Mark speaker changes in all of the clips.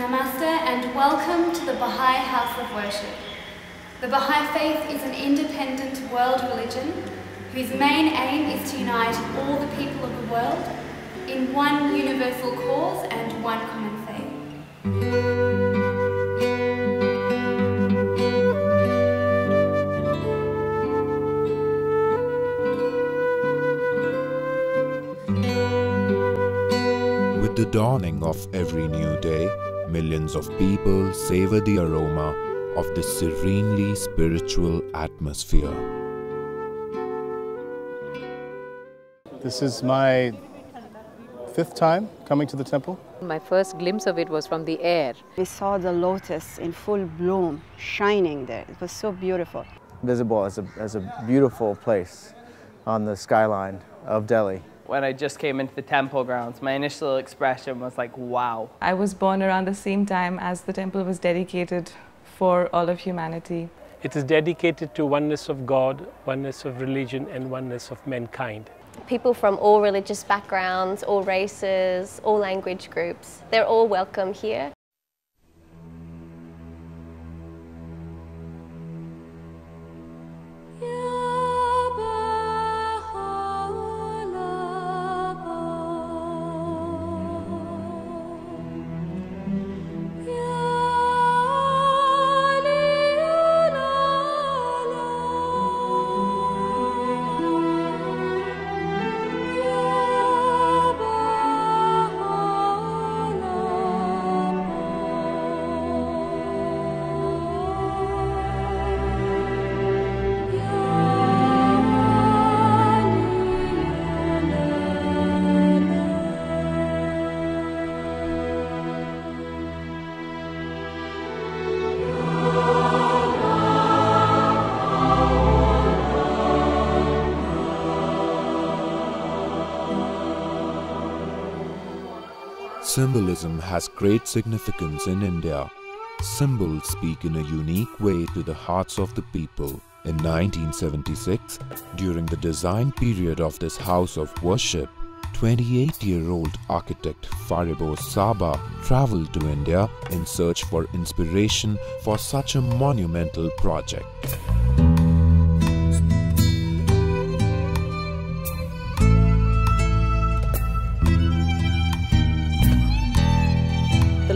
Speaker 1: Namaste and welcome to the Baha'I House of Worship. The Baha'i faith is an independent world religion whose main aim is to unite all the people of the world in one universal cause and one common faith.
Speaker 2: With the dawning of every new day, millions of people savor the aroma of this serenely spiritual atmosphere.
Speaker 3: This is my 5th time coming to the temple.
Speaker 4: My first glimpse of it was from the air.
Speaker 5: We saw the lotus in full bloom, shining there. It was so beautiful.
Speaker 6: Visible as a beautiful place on the skyline of Delhi.
Speaker 7: When I just came into the temple grounds, my initial expression was like, wow.
Speaker 8: I was born around the same time as the temple was dedicated for all of humanity.
Speaker 9: It is dedicated to oneness of God, oneness of religion, and oneness of mankind.
Speaker 10: People from all religious backgrounds, all races, all language groups, they're all welcome here.
Speaker 2: Symbolism has great significance in India. Symbols speak in a unique way to the hearts of the people. In 1976, during the design period of this house of worship, 28-year-old architect Fariborz Saba travelled to India in search for inspiration for such a monumental project.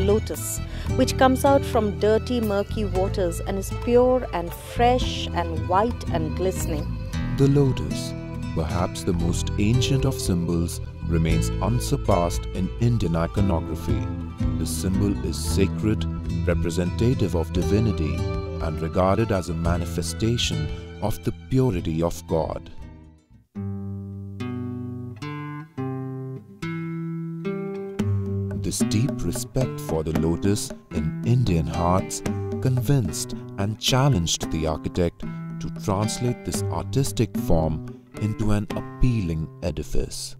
Speaker 11: Lotus, which comes out from dirty, murky waters and is pure and fresh and white and glistening.
Speaker 2: The lotus, perhaps the most ancient of symbols, remains unsurpassed in Indian iconography. The symbol is sacred, representative of divinity, and regarded as a manifestation of the purity of God. This deep respect for the lotus in Indian hearts convinced and challenged the architect to translate this artistic form into an appealing edifice.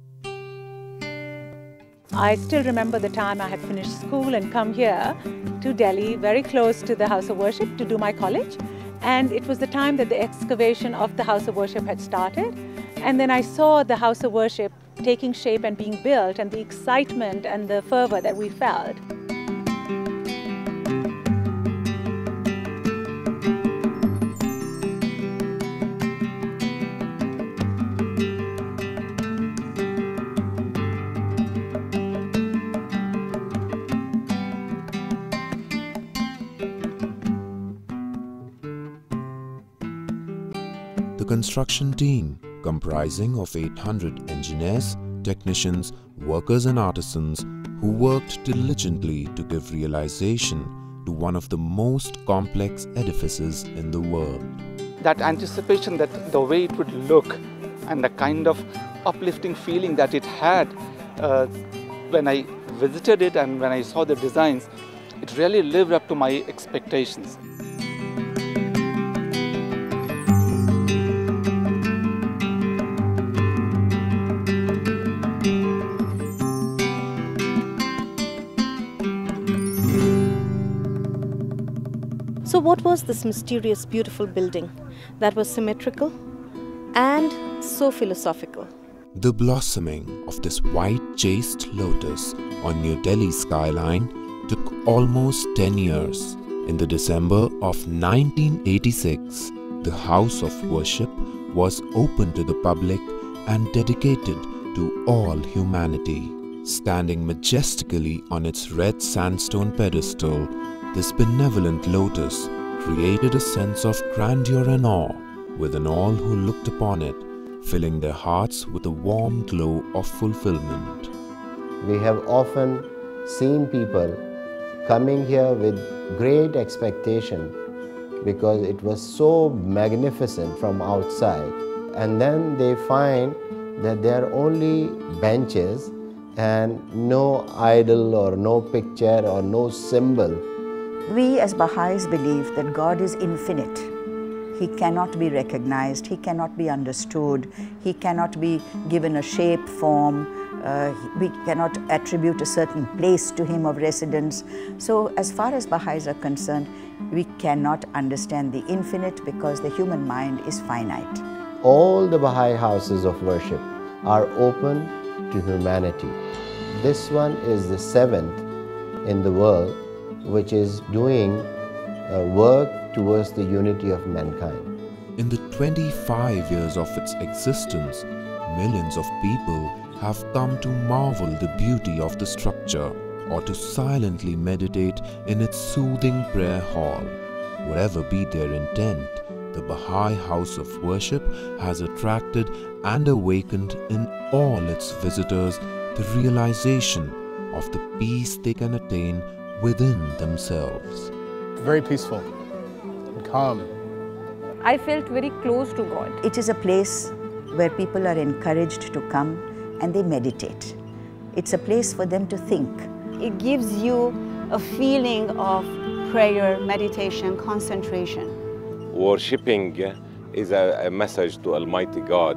Speaker 12: I still remember the time I had finished school and come here to Delhi, very close to the House of Worship, to do my college. And it was the time that the excavation of the House of Worship had started. And then I saw the House of Worship taking shape and being built, and the excitement and the fervor that we felt.
Speaker 2: The construction team, comprising of 800 engineers, technicians, workers and artisans who worked diligently to give realization to one of the most complex edifices in the world.
Speaker 13: That anticipation, that the way it would look and the kind of uplifting feeling that it had when I visited it and when I saw the designs, it really lived up to my expectations.
Speaker 11: So what was this mysterious, beautiful building that was symmetrical and so philosophical?
Speaker 2: The blossoming of this white chaste lotus on New Delhi's skyline took almost 10 years. In the December of 1986, the House of Worship was opened to the public and dedicated to all humanity. Standing majestically on its red sandstone pedestal, this benevolent lotus created a sense of grandeur and awe within all who looked upon it, filling their hearts with a warm glow of fulfillment.
Speaker 14: We have often seen people coming here with great expectation because it was so magnificent from outside, and then they find that there are only benches and no idol or no picture or no symbol.
Speaker 15: We as Baha'is believe that God is infinite. He cannot be recognized, He cannot be understood, He cannot be given a shape, form, we cannot attribute a certain place to Him of residence. So as far as Baha'is are concerned, we cannot understand the infinite because the human mind is finite.
Speaker 14: All the Baha'i houses of worship are open to humanity. This one is the 7th in the world which is doing work towards the unity of mankind.
Speaker 2: In the 25 years of its existence, millions of people have come to marvel the beauty of the structure or to silently meditate in its soothing prayer hall. Whatever be their intent, the Baha'I House of Worship has attracted and awakened in all its visitors the realization of the peace they can attain within themselves.
Speaker 3: Very peaceful and calm.
Speaker 16: I felt very close to God.
Speaker 15: It is a place where people are encouraged to come and they meditate. It's a place for them to think.
Speaker 5: It gives you a feeling of prayer, meditation, concentration.
Speaker 17: Worshipping is a message to Almighty God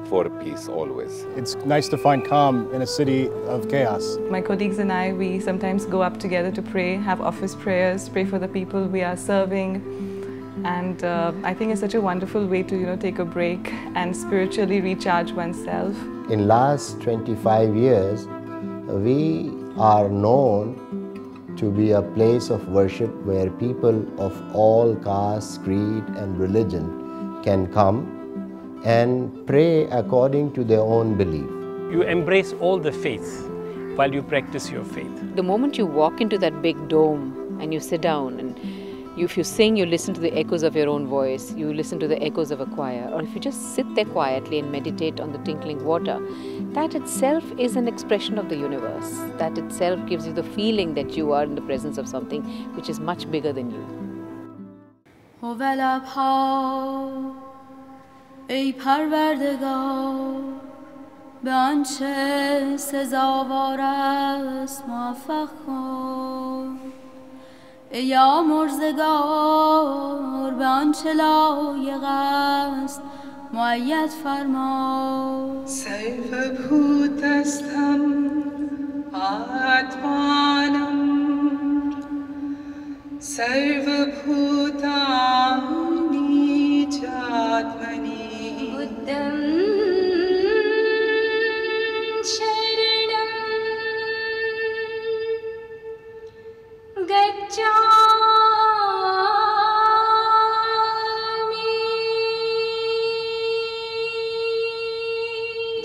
Speaker 17: for peace always.
Speaker 3: It's nice to find calm in a city of chaos.
Speaker 8: My colleagues and I, we sometimes go up together to pray, have office prayers, pray for the people we are serving. And I think it's such a wonderful way to, take a break and spiritually recharge oneself.
Speaker 14: In last 25 years, we are known to be a place of worship where people of all castes, creed and religion can come and pray according to their own belief.
Speaker 9: You embrace all the faiths while you practice your faith.
Speaker 4: The moment you walk into that big dome and you sit down and if you sing, you listen to the echoes of your own voice, you listen to the echoes of a choir, or if you just sit there quietly and meditate on the tinkling water, that itself is an expression of the universe. That itself gives you the feeling that you are in the presence of something which is much bigger than you.
Speaker 18: ای پروردگار به آنچه سزاوار است موفق کن ای آمرزگار به آنچه لایق است مؤید فرما
Speaker 19: سیف بودستم آتمانم سیف بودانی جاتمنی
Speaker 18: بودم شرنم گجامی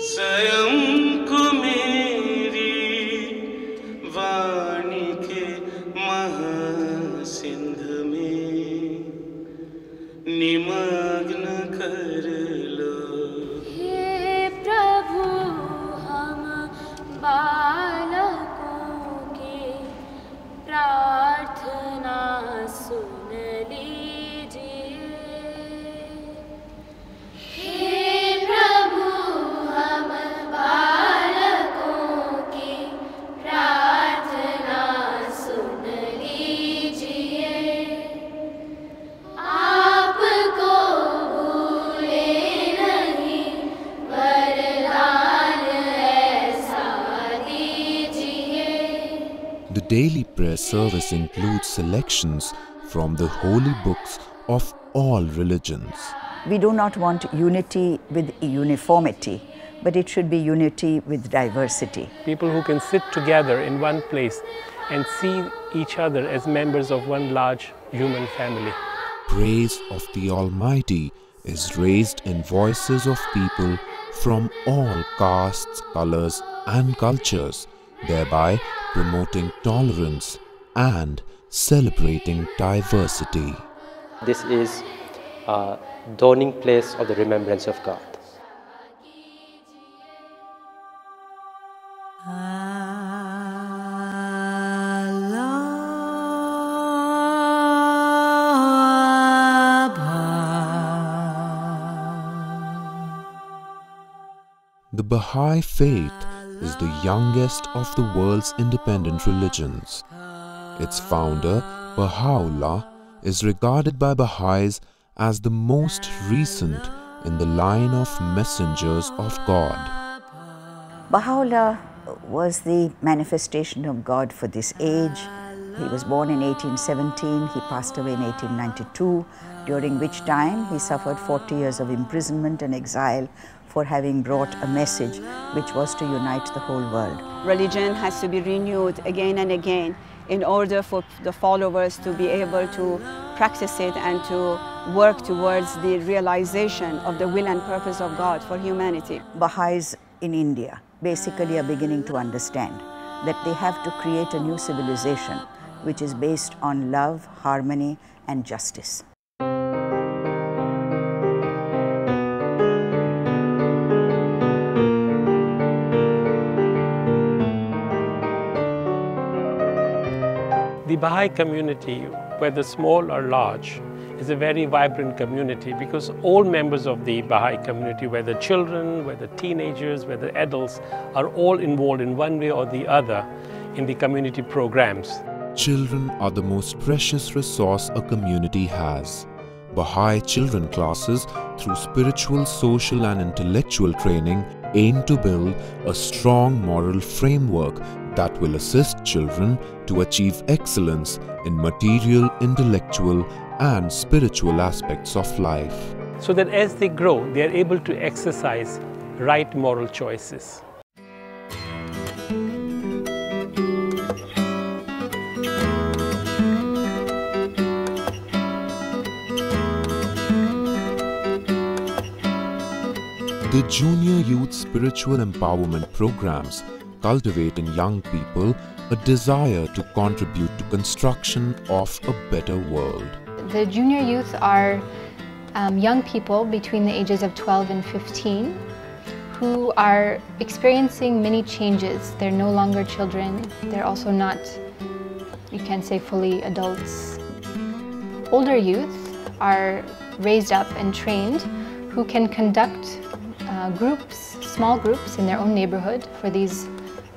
Speaker 19: स्वयं को मेरी वाणी के महासिंध में निमग्न कर लो
Speaker 18: हे प्रभु हम बालकों की प्रार्थना सुन लीजिए हे प्रभु हम बालकों की प्रार्थना सुन लीजिए आपको भूले नहीं वरदान ऐसा दीजिए.
Speaker 2: The daily prayer service includes selections from the holy books of all religions.
Speaker 15: We do not want unity with uniformity, but it should be unity with diversity.
Speaker 9: People who can sit together in one place and see each other as members of one large human family.
Speaker 2: Praise of the Almighty is raised in voices of people from all castes, colors and cultures, thereby promoting tolerance and celebrating diversity.
Speaker 20: This is a dawning place of the remembrance of God.
Speaker 2: The Baha'i faith is the youngest of the world's independent religions. Its founder, Baha'u'llah, is regarded by Baha'is as the most recent in the line of messengers of God.
Speaker 15: Baha'u'llah was the manifestation of God for this age. He was born in 1817, he passed away in 1892, during which time he suffered 40 years of imprisonment and exile for having brought a message which was to unite the whole world.
Speaker 5: Religion has to be renewed again and again in order for the followers to be able to practice it and to work towards the realization of the will and purpose of God for humanity.
Speaker 15: Baha'is in India basically are beginning to understand that they have to create a new civilization which is based on love, harmony and justice.
Speaker 9: The Baha'i community, whether small or large, is a very vibrant community because all members of the Baha'i community, whether children, whether teenagers, whether adults, are all involved in one way or the other in the community programs.
Speaker 2: Children are the most precious resource a community has. Baha'i children classes, through spiritual, social and intellectual training, aim to build a strong moral framework that will assist children to achieve excellence in material, intellectual and spiritual aspects of life.
Speaker 9: So that as they grow, they are able to exercise right moral choices.
Speaker 2: The Junior Youth Spiritual Empowerment Programs cultivate in young people a desire to contribute to construction of a better world.
Speaker 21: The junior youth are young people between the ages of 12 and 15 who are experiencing many changes. They're no longer children. They're also not, you can't say, fully adults. Older youth are raised up and trained who can conduct groups, small groups in their own neighborhood for these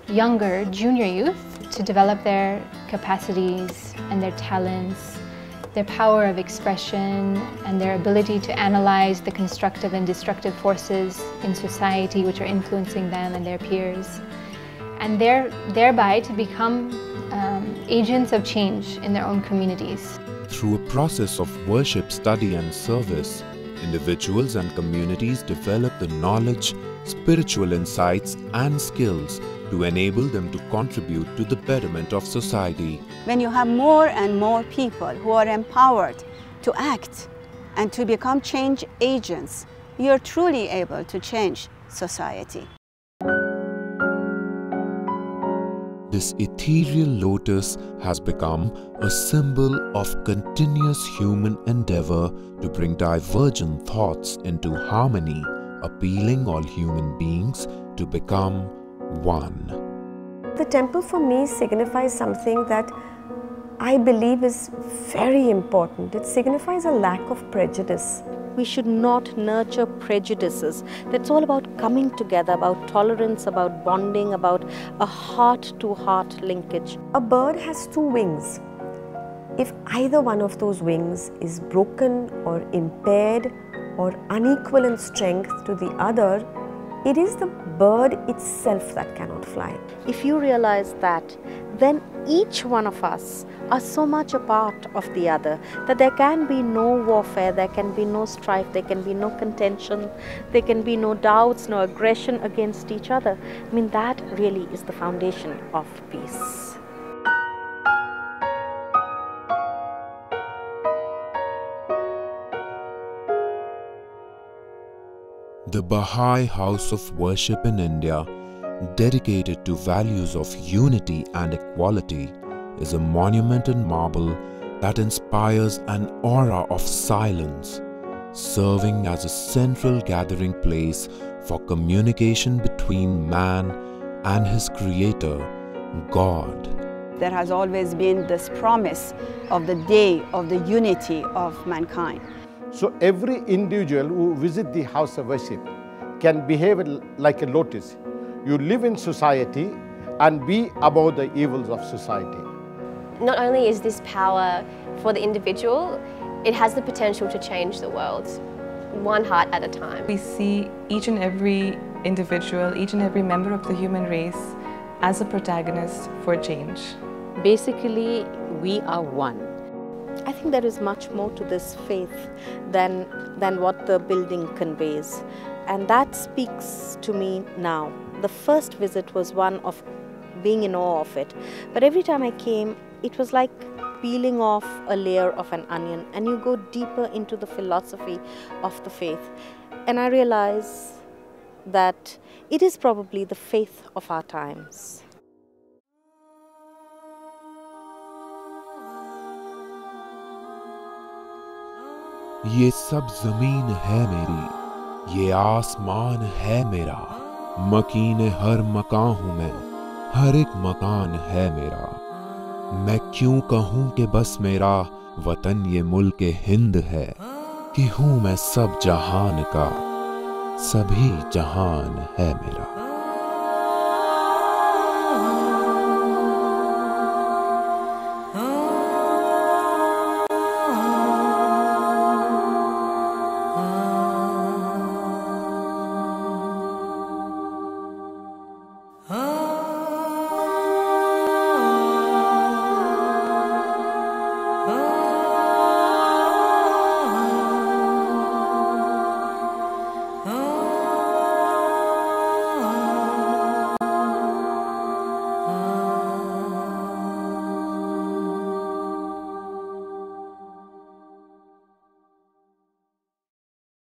Speaker 21: younger junior youth to develop their capacities and their talents, their power of expression and their ability to analyze the constructive and destructive forces in society which are influencing them and their peers, and thereby to become agents of change in their own communities.
Speaker 2: Through a process of worship, study and service, individuals and communities develop the knowledge, spiritual insights and skills to enable them to contribute to the betterment of society.
Speaker 5: When you have more and more people who are empowered to act and to become change agents, you're truly able to change society.
Speaker 2: This ethereal lotus has become a symbol of continuous human endeavor to bring divergent thoughts into harmony, appealing all human beings to become one.
Speaker 22: The temple for me signifies something that I believe is very important. It signifies a lack of prejudice.
Speaker 11: We should not nurture prejudices. That's all about coming together, about tolerance, about bonding, about a heart-to-heart linkage.
Speaker 22: A bird has two wings. If either one of those wings is broken or impaired or unequal in strength to the other, it is the bird itself that cannot fly.
Speaker 11: If you realize that, then each one of us are so much a part of the other that there can be no warfare, there can be no strife, there can be no contention, there can be no doubts, no aggression against each other. I mean, that really is the foundation of peace.
Speaker 2: The Baha'I House of Worship in India, dedicated to values of unity and equality, is a monument in marble that inspires an aura of silence, serving as a central gathering place for communication between man and his creator, God.
Speaker 5: There has always been this promise of the day of the unity of mankind.
Speaker 1: So every individual who visits the house of worship can behave like a lotus. You live in society and be above the evils of society.
Speaker 10: Not only is this power for the individual, it has the potential to change the world, one heart at a time.
Speaker 8: We see each and every individual, each and every member of the human race as a protagonist for change.
Speaker 4: Basically, we are one.
Speaker 11: I think there is much more to this faith than what the building conveys. And that speaks to me now. The first visit was one of being in awe of it. But every time I came, it was like peeling off a layer of an onion, and you go deeper into the philosophy of the faith. And I realize that it is probably the faith of our times.
Speaker 2: ये सब ज़मीन है मेरी, ये आसमान है मेरा, मकीन हर मकान हूँ मैं, हर एक मकान है मेरा। मैं क्यों कहूँ कि बस मेरा वतन ये मुल्क हिंद है, कि हूँ मैं सब जहान का, सभी जहान है मेरा।